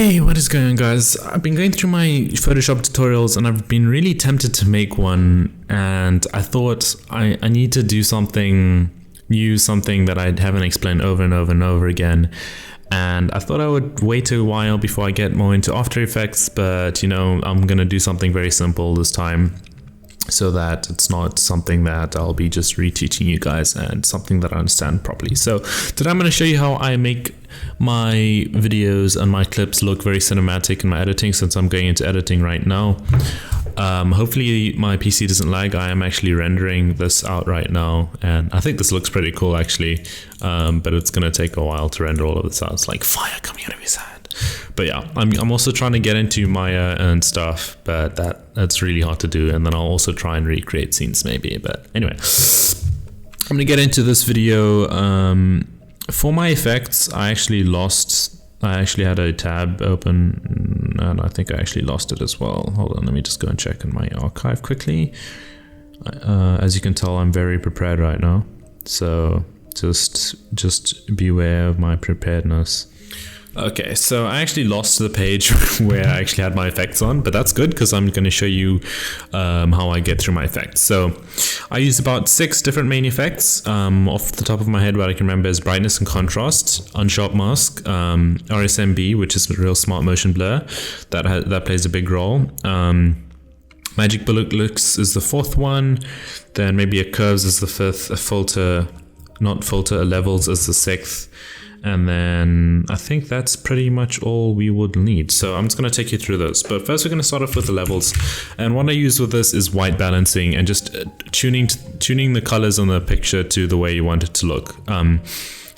Hey, what is going on, guys? I've been going through my Photoshop tutorials and I've been really tempted to make one, and I thought I need to do something new, something that I haven't explained over and over and over again. And I thought I would wait a while before I get more into After Effects, but you know, I'm gonna do something very simple this time, so that it's not something that I'll be just reteaching you guys, and something that I understand properly. So today I'm going to show you how I make my videos and my clips look very cinematic in my editing, since I'm going into editing right now. Hopefully my PC doesn't lag. I am actually rendering this out right now, and I think this looks pretty cool actually, but it's going to take a while to render all of this out. It's like fire coming out of his hand. But yeah, I'm also trying to get into Maya and stuff, but that's really hard to do. And then I'll also try and recreate scenes maybe. But anyway, I'm gonna get into this video. For my effects, I actually had a tab open, and I think I actually lost it as well. Hold on, let me just go and check in my archive quickly. As you can tell, I'm very prepared right now, so just beware of my preparedness. Okay, so I actually lost the page where I actually had my effects on, but that's good because I'm going to show you how I get through my effects. So I use about 6 different main effects. Off the top of my head, what I can remember is brightness and contrast, unsharp mask, RSMB, which is real smart motion blur, that plays a big role. Magic bullet looks is the 4th one, then maybe a curves is the 5th, a levels is the 6th. And then I think that's pretty much all we would need. So I'm just going to take you through those. But first we're going to start off with the levels. And what I use with this is white balancing and just tuning the colors on the picture to the way you want it to look.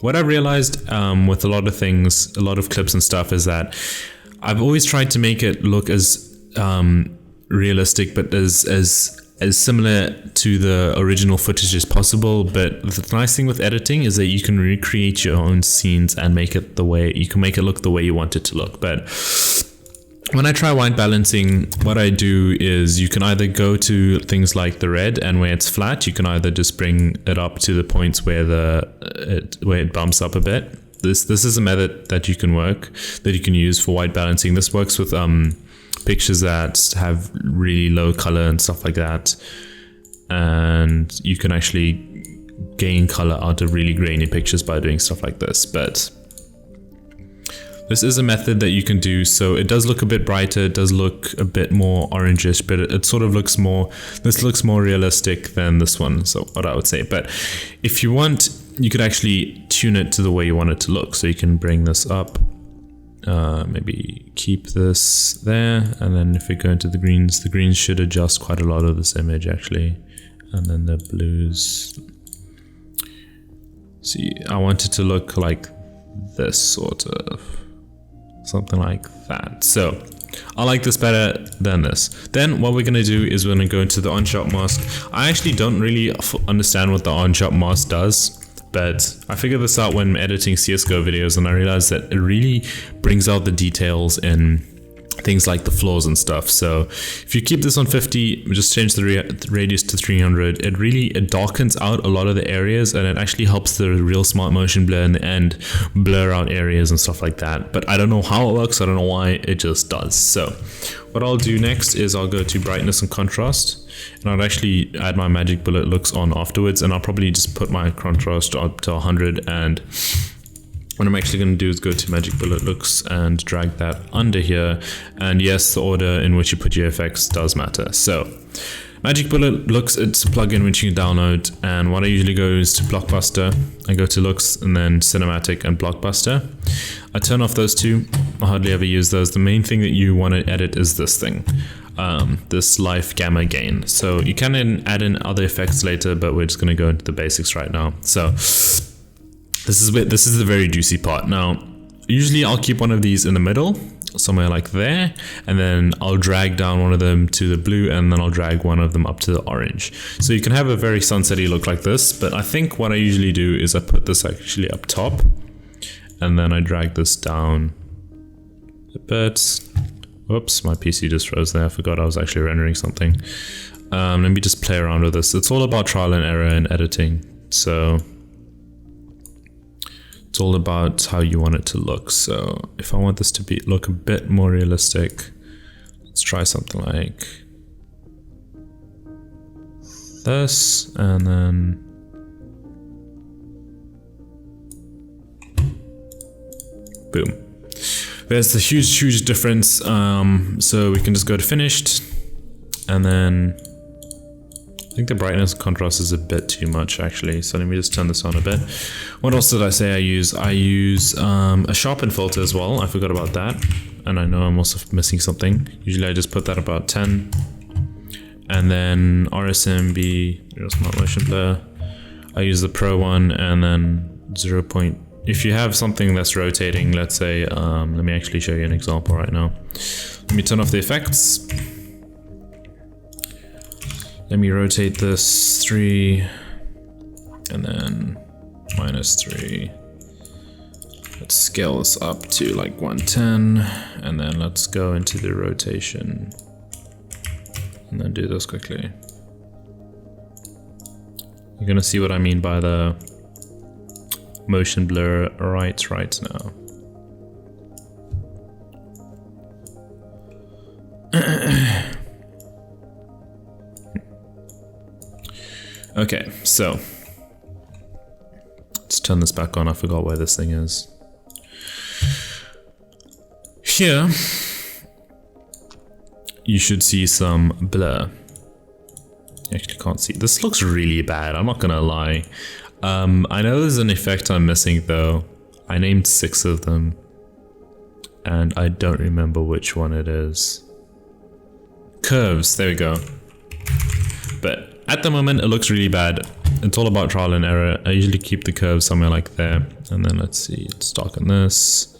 What I've realized with a lot of things, a lot of clips and stuff, is that I've always tried to make it look as realistic, but as similar to the original footage as possible. But the nice thing with editing is that you can recreate your own scenes and make it look the way you want it to look. But when I try white balancing, what I do is you can either go to things like the red, and where it's flat, you can either just bring it up to the points where it bumps up a bit. This is a method that you can use for white balancing. This works with pictures that have really low color and stuff like that, and you can actually gain color out of really grainy pictures by doing stuff like this. But this is a method that you can do, so it does look a bit brighter, it does look a bit more orangish, but it sort of looks this looks more realistic than this one, so what I would say. But if you want, you could actually tune it to the way you want it to look. So you can bring this up, maybe keep this there, and then if we go into the greens should adjust quite a lot of this image actually, and then the blues. See, I want it to look like this, sort of something like that. So I like this better than this. Then what we're going to do is we're going to go into the on-sharp mask. I actually don't really understand what the on-sharp mask does, but I figured this out when editing CSGO videos, and I realized that it really brings out the details in things like the flaws and stuff. So if you keep this on 50, just change the radius to 300, it darkens out a lot of the areas, and it actually helps the real smart motion blur in the end blur out areas and stuff like that. But I don't know how it works, I don't know why, it just does. So what I'll do next is I'll go to brightness and contrast, and I'll actually add my magic bullet looks on afterwards, and I'll probably just put my contrast up to 100, and what I'm actually going to do is go to magic bullet looks and drag that under here. And yes, the order in which you put your effects does matter. So magic bullet looks, it's a plugin which you can download, and what I usually go is to Blockbuster. I go to looks and then cinematic and Blockbuster. I turn off those two. I hardly ever use those. The main thing that you want to edit is this thing, this life gamma gain. So you can add in other effects later, but we're just going to go into the basics right now. So this is the very juicy part. Now, usually I'll keep one of these in the middle, somewhere like there, and then I'll drag down one of them to the blue, and then I'll drag one of them up to the orange. So you can have a very sunsetty look like this, but I think what I usually do is I put this actually up top, and then I drag this down a bit. Whoops, my PC just froze there. I forgot I was actually rendering something. Let me just play around with this. It's all about trial and error in editing. So It's all about how you want it to look. So if I want this to look a bit more realistic, let's try something like this, and then boom. There's the huge difference. So we can just go to finished, and then I think the brightness and contrast is a bit too much actually. So let me just turn this on a bit. What else did I say I use? I use a sharpen filter as well. I forgot about that. And I know I'm also missing something. Usually I just put that about 10. And then RSMB, Smart Motion Blur. I use the Pro one, and then 0. If you have something that's rotating, let's say, let me actually show you an example right now. Let me turn off the effects. Let me rotate this 3, and then -3. Let's scale this up to like 110, and then let's go into the rotation, and then do this quickly. You're gonna see what I mean by the motion blur right now. Okay, so let's turn this back on. I forgot where this thing is. Here, you should see some blur. You actually can't see. This looks really bad, I'm not gonna lie. I know there's an effect I'm missing though. I named 6 of them, and I don't remember which one it is. Curves, there we go. But at the moment, it looks really bad. It's all about trial and error. I usually keep the curve somewhere like there. And then let's see, let's darken this.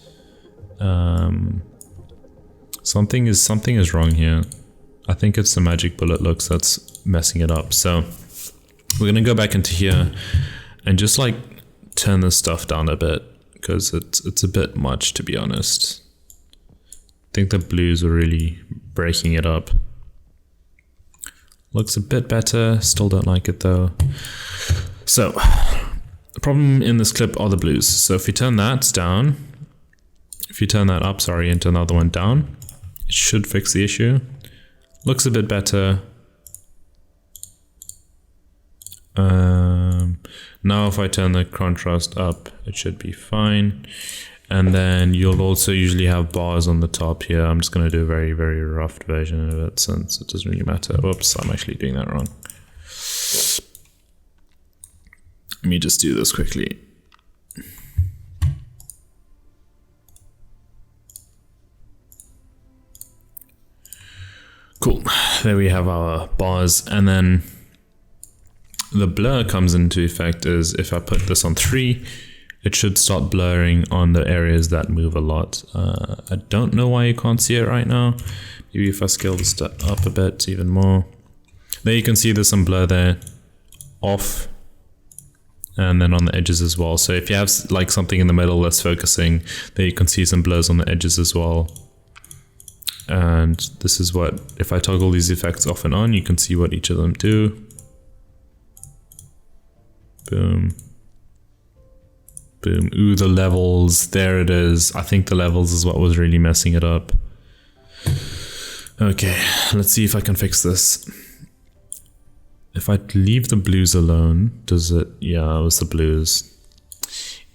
Something is wrong here. I think it's the magic bullet looks that's messing it up. So we're gonna go back into here and just like turn this stuff down a bit, because it's a bit much, to be honest. I think the blues are really breaking it up. Looks a bit better, still don't like it though. So, the problem in this clip are the blues. So if you turn that down, if you turn that up, sorry, and turn the other one down, it should fix the issue. Looks a bit better. Now if I turn the contrast up, it should be fine. And then you'll also usually have bars on the top here. I'm just going to do a very rough version of it since it doesn't really matter. Oops, I'm actually doing that wrong. Let me just do this quickly. Cool, there we have our bars, and then the blur comes into effect is if I put this on 3, it should start blurring on the areas that move a lot. I don't know why you can't see it right now. Maybe if I scale this up a bit even more. There you can see there's some blur there, off, and then on the edges as well. So if you have like something in the middle that's focusing, there you can see some blurs on the edges as well. And this is what, if I toggle these effects off and on, you can see what each of them do. Boom. Boom. Ooh, the levels. There it is. I think the levels is what was really messing it up. Okay, let's see if I can fix this. If I leave the blues alone, does it? Yeah, it was the blues.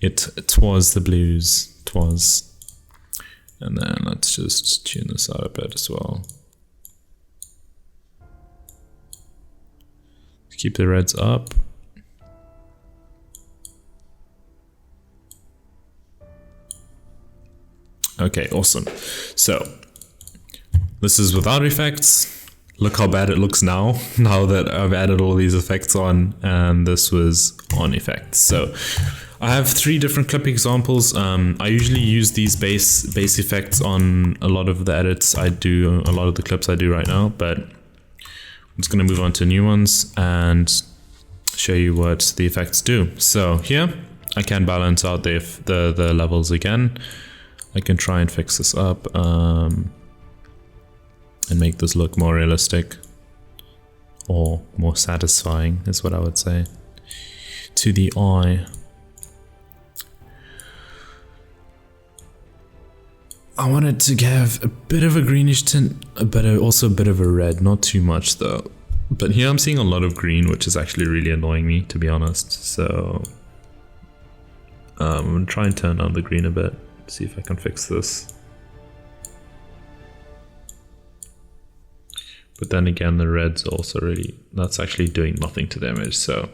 It was the blues. It was. And then let's just tune this out a bit as well. Keep the reds up. Okay, awesome. So this is without effects. Look how bad it looks now, now that I've added all these effects on, and this was on effects. So I have 3 different clip examples. I usually use these base effects on a lot of the edits I do, a lot of the clips I do right now, but I'm just gonna move on to new ones and show you what the effects do. So here, I can balance out the levels again. I can try and fix this up and make this look more realistic, or more satisfying is what I would say to the eye. I want it to have a bit of a greenish tint, but also a bit of a red, not too much though. But here I'm seeing a lot of green, which is actually really annoying me, to be honest. So I'm gonna try and turn down the green a bit, see if I can fix this. But then again, the red's also really, that's actually doing nothing to the image. So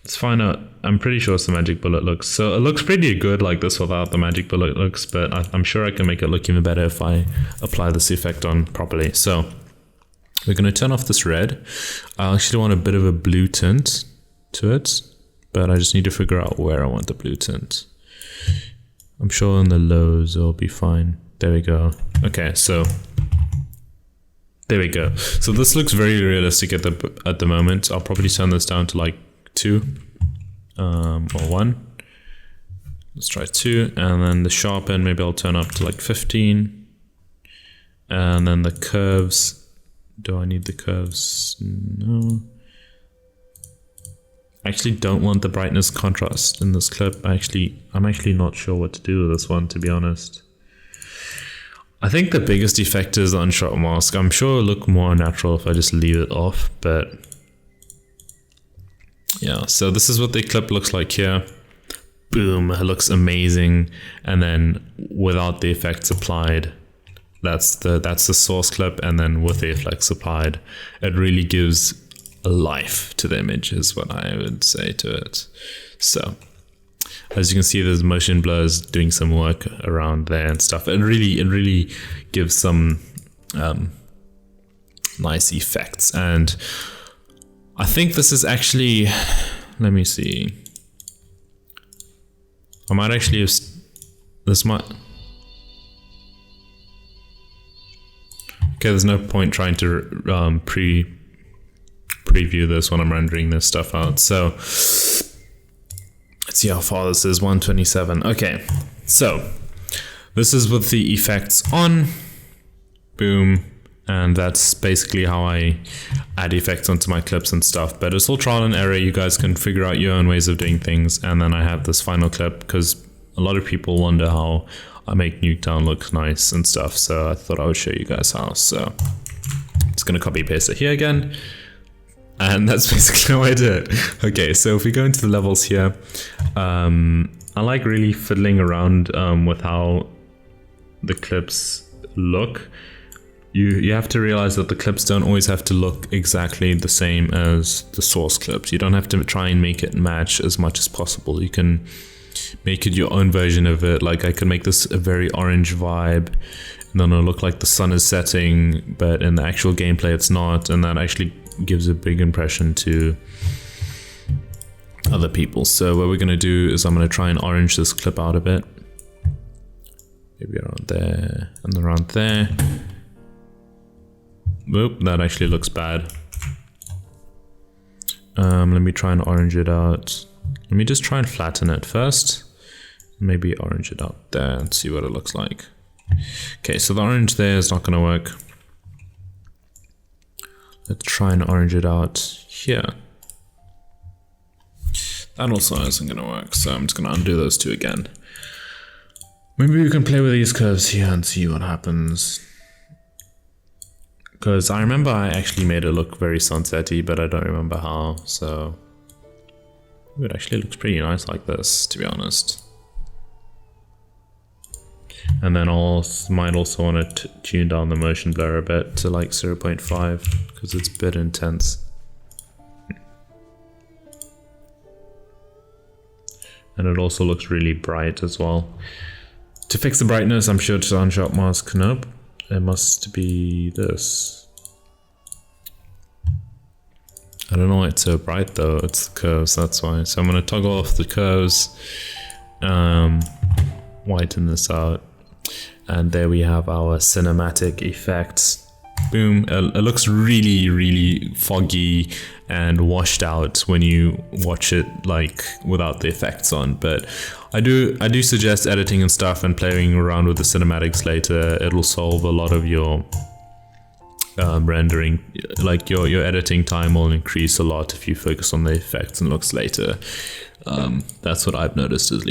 let's find out. I'm pretty sure it's the magic bullet looks. So it looks pretty good like this without the magic bullet looks, but I'm sure I can make it look even better if I apply this effect on properly. So we're going to turn off this red. I actually want a bit of a blue tint to it, but I just need to figure out where I want the blue tint. I'm sure in the lows it'll be fine. There we go. Okay, so there we go. So this looks very realistic at the moment. I'll probably turn this down to like 2 or 1. Let's try 2, and then the sharpen maybe I'll turn up to like 15, and then the curves. Do I need the curves? No. I actually don't want the brightness contrast in this clip. I'm actually not sure what to do with this one, to be honest. I think the biggest effect is the unshot mask. I'm sure it'll look more natural if I just leave it off, but yeah, so this is what the clip looks like here. Boom, it looks amazing. And then without the effects applied, that's the source clip, and then with the effects applied, it really gives life to the image is what I would say to it. So as you can see, there's motion blurs doing some work around there and stuff. It really gives some nice effects. And I think this is actually, let me see. I might actually have, this might, okay, there's no point trying to preview this when I'm rendering this stuff out. So let's see how far this is, 127. Okay, so this is with the effects on, boom, and that's basically how I add effects onto my clips and stuff. But it's all trial and error. You guys can figure out your own ways of doing things. And then I have this final clip because a lot of people wonder how I make Nuketown look nice and stuff. So I thought I would show you guys how. So I'm just gonna copy paste it here again. And that's basically how I do it. Okay, so if we go into the levels here, I like really fiddling around with how the clips look. You have to realize that the clips don't always have to look exactly the same as the source clips. You don't have to try and make it match as much as possible. You can make it your own version of it. Like I could make this a very orange vibe, and then it'll look like the sun is setting, but in the actual gameplay it's not, and that actually gives a big impression to other people. So what we're going to do is I'm going to try and orange this clip out a bit. Maybe around there and around there. Whoop, that actually looks bad. Let me try and orange it out. Let me just try and flatten it first. Maybe orange it out there and see what it looks like. Okay, so the orange there is not going to work. Let's try and orange it out here. That also isn't going to work, so I'm just going to undo those two again. Maybe we can play with these curves here and see what happens. Because I remember I actually made it look very sunsetty, but I don't remember how, so it actually looks pretty nice like this, to be honest. And then I might also want to tune down the motion blur a bit to like 0.5 because it's a bit intense. And it also looks really bright as well. To fix the brightness, I'm sure to unshot mask, nope. It must be this. I don't know why it's so bright though, it's the curves, that's why. So I'm going to toggle off the curves, whiten this out, and there we have our cinematic effects. Boom, it looks really foggy and washed out when you watch it like without the effects on, but I do suggest editing and stuff and playing around with the cinematics later. It'll solve a lot of your rendering, like your editing time will increase a lot if you focus on the effects and looks later. That's what I've noticed at least.